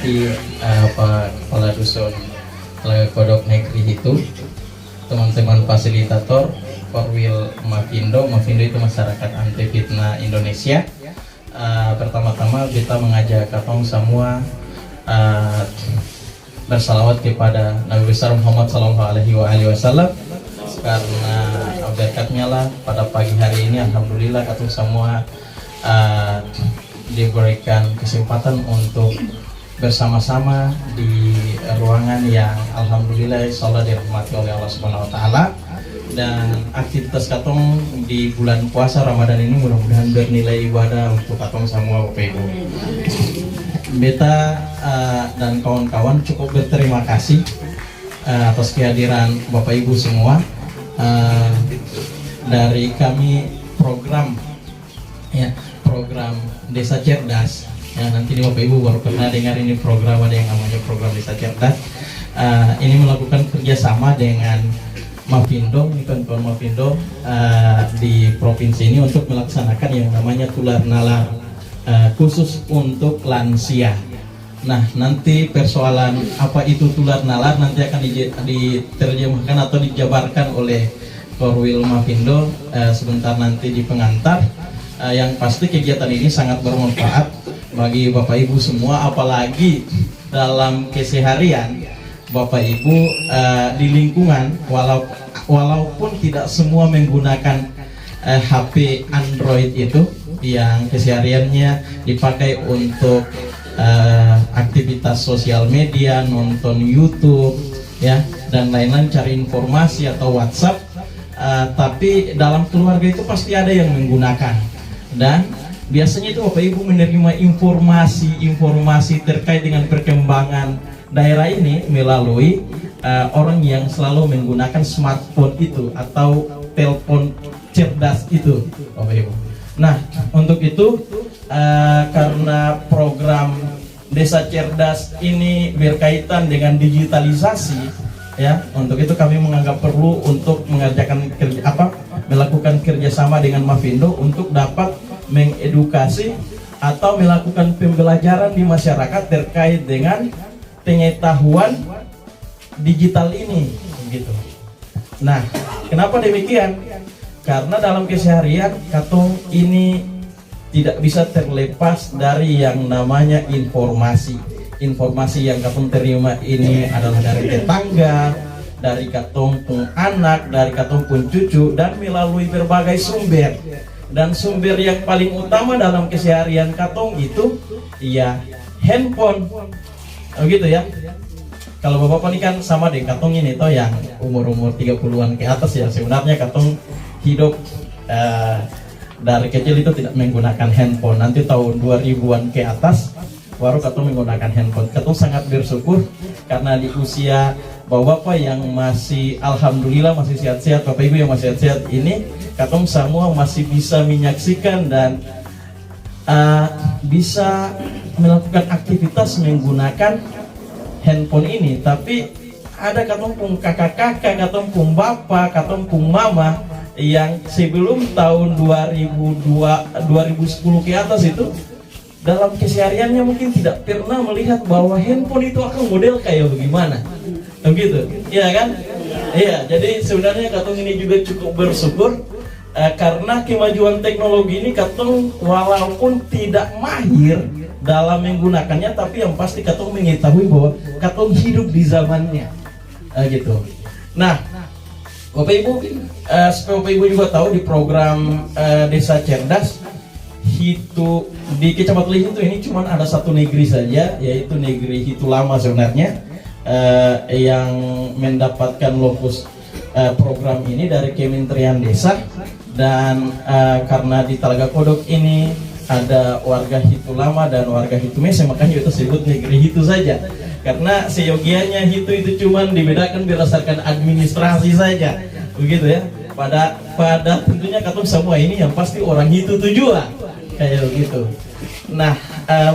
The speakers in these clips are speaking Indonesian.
hormati Pak Kepala Dusun Telaga Kodok Negeri itu, teman-teman fasilitator Korwil Mafindo. Mafindo itu Masyarakat Anti Fitnah Indonesia. Pertama-tama kita mengajak katong semua bersalawat kepada Nabi besar Muhammad SAW, karena berkatnya lah pada pagi hari ini alhamdulillah katong semua diberikan kesempatan untuk bersama-sama di ruangan yang alhamdulillah insyaallah dirahmati oleh Allah Subhanahu wa taala. Dan aktivitas katong di bulan puasa Ramadan ini mudah-mudahan bernilai ibadah untuk katong semua Bapak Ibu. Beta dan kawan-kawan cukup berterima kasih atas kehadiran Bapak Ibu semua. Dari kami program Desa Cerdas, nanti nih Bapak Ibu baru pernah dengar ini program, ada yang namanya program Desa Cerdas. Ini melakukan kerjasama dengan Mafindo, kawan-kawan Mafindo di provinsi ini untuk melaksanakan yang namanya tular nalar khusus untuk lansia. Nah, nanti persoalan apa itu tular nalar nanti akan diterjemahkan atau dijabarkan oleh Korwil Mafindo sebentar nanti di pengantar. Yang pasti kegiatan ini sangat bermanfaat bagi Bapak Ibu semua, apalagi dalam keseharian Bapak Ibu di lingkungan, walaupun tidak semua menggunakan HP Android itu yang kesehariannya dipakai untuk aktivitas sosial media, nonton YouTube ya dan lain-lain, cari informasi atau WhatsApp, tapi dalam keluarga itu pasti ada yang menggunakan. Dan biasanya itu Bapak Ibu menerima informasi terkait dengan perkembangan daerah ini melalui orang yang selalu menggunakan smartphone itu atau telepon cerdas itu Bapak Ibu. Nah, untuk itu karena program Desa Cerdas ini berkaitan dengan digitalisasi ya, untuk itu kami menganggap perlu untuk melakukan kerjasama dengan Mafindo untuk dapat mengedukasi atau melakukan pembelajaran di masyarakat terkait dengan pengetahuan digital ini gitu. Nah, kenapa demikian? Karena dalam keseharian katong ini tidak bisa terlepas dari yang namanya informasi. Informasi yang katong terima ini adalah dari tetangga, dari katong pun anak, dari katong pun cucu, dan melalui berbagai sumber. Dan sumber yang paling utama dalam keseharian katong itu ya handphone. Begitu ya. Kalau bapak-bapak ini kan sama deh katong ini toh yang umur-umur 30-an ke atas ya, sebenarnya katong hidup dari kecil itu tidak menggunakan handphone. Nanti tahun 2000-an ke atas baru katong menggunakan handphone. Katong sangat bersyukur karena di usia bapak-bapak yang masih alhamdulillah masih sehat-sehat, Bapak Ibu yang masih sehat-sehat ini, katong semua masih bisa menyaksikan dan bisa melakukan aktivitas menggunakan handphone ini. Tapi ada katong pun kakak-kakak, katong pun bapak, katong pun mama yang sebelum tahun 2010 ke atas itu dalam kesehariannya mungkin tidak pernah melihat bahwa handphone itu akan model kayak bagaimana, begitu, iya kan? Iya, jadi sebenarnya katong ini juga cukup bersyukur karena kemajuan teknologi ini katong walaupun tidak mahir dalam menggunakannya, tapi yang pasti katong mengetahui bahwa katong hidup di zamannya, gitu. Nah, Bapak Ibu, supaya Bapak Ibu juga tahu di program Desa Cerdas Hitu di Kecamatan Lihitu ini cuma ada satu negeri saja, yaitu negeri Hitu Lama sebenarnya yang mendapatkan lokus program ini dari Kementerian Desa. Dan karena di Telaga Kodok ini ada warga Hitu Lama dan warga Hitu Mese, makanya kita sebut negeri Hitu saja. Karena seyogianya Hitu itu cuma dibedakan berdasarkan administrasi saja, begitu ya. Pada tentunya katong semua ini yang pasti orang Hitu tujuan kayak begitu. Nah,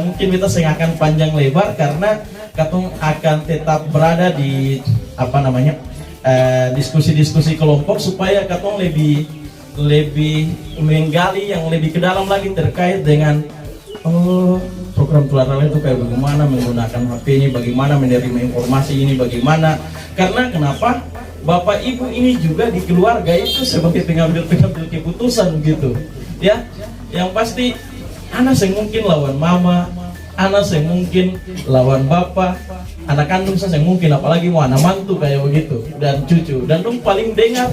mungkin kita akan panjang lebar karena katong akan tetap berada di diskusi-diskusi kelompok supaya katong lebih menggali yang lebih ke dalam lagi terkait dengan program keluarga itu kayak bagaimana menggunakan HP ini, bagaimana menerima informasi ini, bagaimana. Karena kenapa? Bapak Ibu ini juga di keluarga itu sebagai pengambil keputusan gitu. Ya, yang pasti anak yang mungkin lawan mama, anak yang mungkin lawan bapak, anak kandung saya yang mungkin, apalagi mau anak mantu kayak begitu, dan cucu. Dan dong paling dengar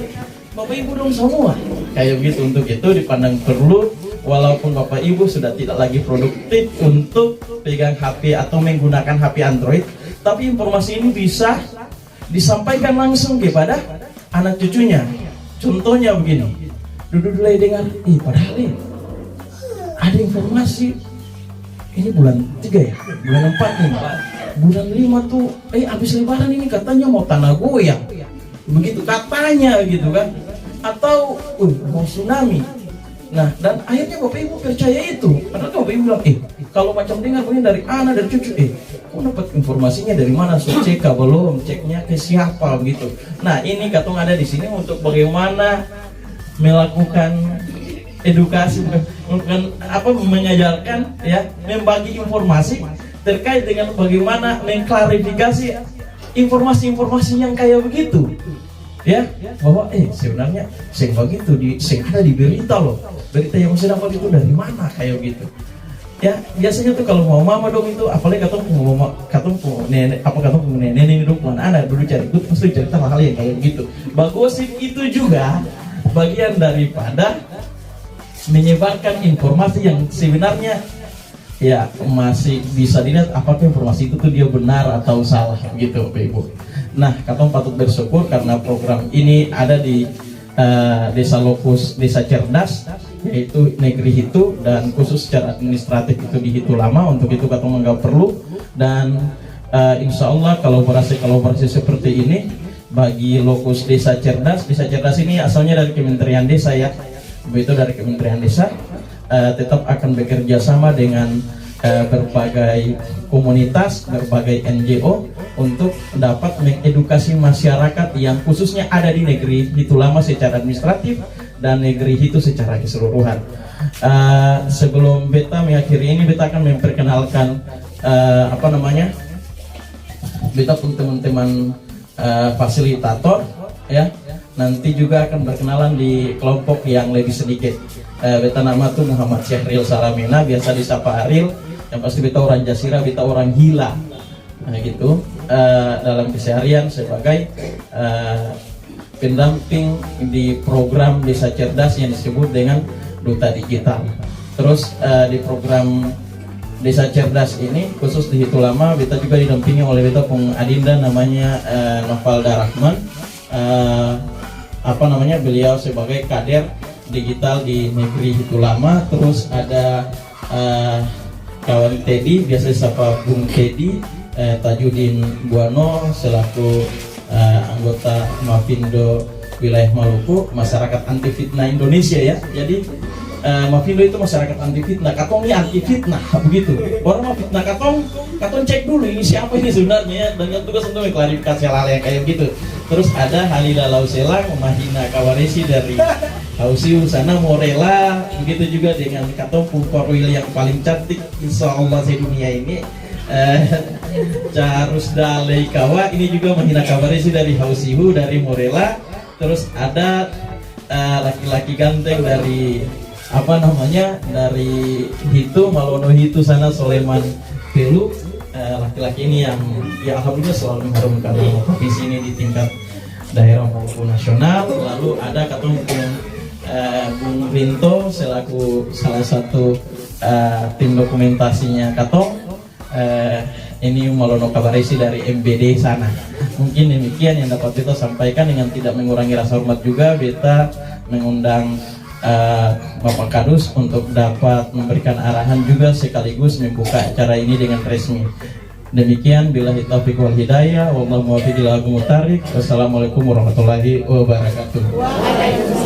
Bapak Ibu dong semua kayak begitu. Untuk itu dipandang perlu, walaupun Bapak Ibu sudah tidak lagi produktif untuk pegang HP atau menggunakan HP Android, tapi informasi ini bisa disampaikan langsung kepada anak cucunya. Contohnya begini, duduk dulu dengar, padahal ini ada informasi ini bulan 3 ya, bulan 4 nih, bulan 5 tuh habis lebaran ini katanya mau tanah goyang, begitu katanya gitu kan, atau mau tsunami. Nah, dan akhirnya Bapak Ibu percaya itu. Padahal Bapak Ibu bilang, kalau macam dengar begini dari anak, dari cucu, kok dapat informasinya dari mana? So, cek belum, ceknya ke siapa begitu. Nah, ini Katong ada di sini untuk bagaimana melakukan edukasi, mengajarkan ya, membagi informasi terkait dengan bagaimana mengklarifikasi informasi-informasi yang kayak begitu. Ya, bahwa sebenarnya begitu ada di berita loh. Berita yang saya dapat itu dari mana kayak gitu. Ya, biasanya tuh kalau mau mama dong itu, apalagi katong nenek ini dong mana anak dulu cari itu pasti cerita hal yang kayak gitu. Bagosip itu juga bagian daripada menyebarkan informasi yang sebenarnya ya masih bisa dilihat apakah informasi itu tuh dia benar atau salah gitu, Bapak Ibu. Nah, Katong patut bersyukur karena program ini ada di Desa Lokus, Desa Cerdas, yaitu negeri Hitu, dan khusus secara administratif itu di Hitu Lama. Untuk itu Katong nggak perlu, dan insya Allah kolaborasi seperti ini bagi Lokus Desa Cerdas. Desa Cerdas ini asalnya dari Kementerian Desa ya, begitu dari Kementerian Desa, tetap akan bekerja sama dengan berbagai komunitas, berbagai NGO untuk dapat mengedukasi masyarakat yang khususnya ada di negeri Hitu Lama secara administratif dan negeri Hitu secara keseluruhan. Sebelum beta mengakhiri ini, beta akan memperkenalkan beta pun teman-teman fasilitator ya. Nanti juga akan berkenalan di kelompok yang lebih sedikit. Beta nama tuh Muhammad Syahril Salamena, biasa disapa Aril. Yang pasti beta orang Jasira, beta orang Hila. Nah gitu, dalam keseharian sebagai pendamping di program Desa Cerdas yang disebut dengan Duta Digital. Terus di program Desa Cerdas ini khusus di Hitu Lama, beta juga didampingi oleh beta pung adinda namanya Novalda Rahman. Beliau sebagai kader digital di negeri Hitu Lama. Terus ada kawan Teddy, biasa disapa Bung Teddy, Tajudin Buano selaku anggota Mafindo wilayah Maluku, masyarakat anti fitnah Indonesia ya. Jadi Mafindo itu masyarakat anti fitnah, Katong ini anti fitnah begitu. Orang mau fitnah Katong cek dulu ini siapa ini sebenarnya, dan yang tugas untuk mengklarifikasi hal yang kayak gitu. Terus ada Halila Lauselang, Mahina Kawaresi dari Hausiu sana Morela, begitu juga dengan Katong Pungkorwil yang paling cantik insya Allah sedunia ini, Carus Dalei Kawa, ini juga Mahina Kawaresi dari Hausiu dari Morela. Terus ada laki-laki ganteng dari dari Hitu, Malono Hitu sana, Soleman Pelu. Laki-laki ini yang ya alhamdulillah selalu mengharumkan nama provinsi ini di tingkat daerah maupun nasional. Lalu ada Katong Bung Rinto selaku salah satu tim dokumentasinya Katong. Ini Malono Kabaresi dari MBD sana. Mungkin demikian yang dapat kita sampaikan, dengan tidak mengurangi rasa hormat juga beta mengundang Bapak Kadus untuk dapat memberikan arahan juga sekaligus membuka acara ini dengan resmi. Demikian, billahi taufiq wal hidayah, wallahu muwaffiq ila aqwamit thariq. Wassalamualaikum warahmatullahi wabarakatuh.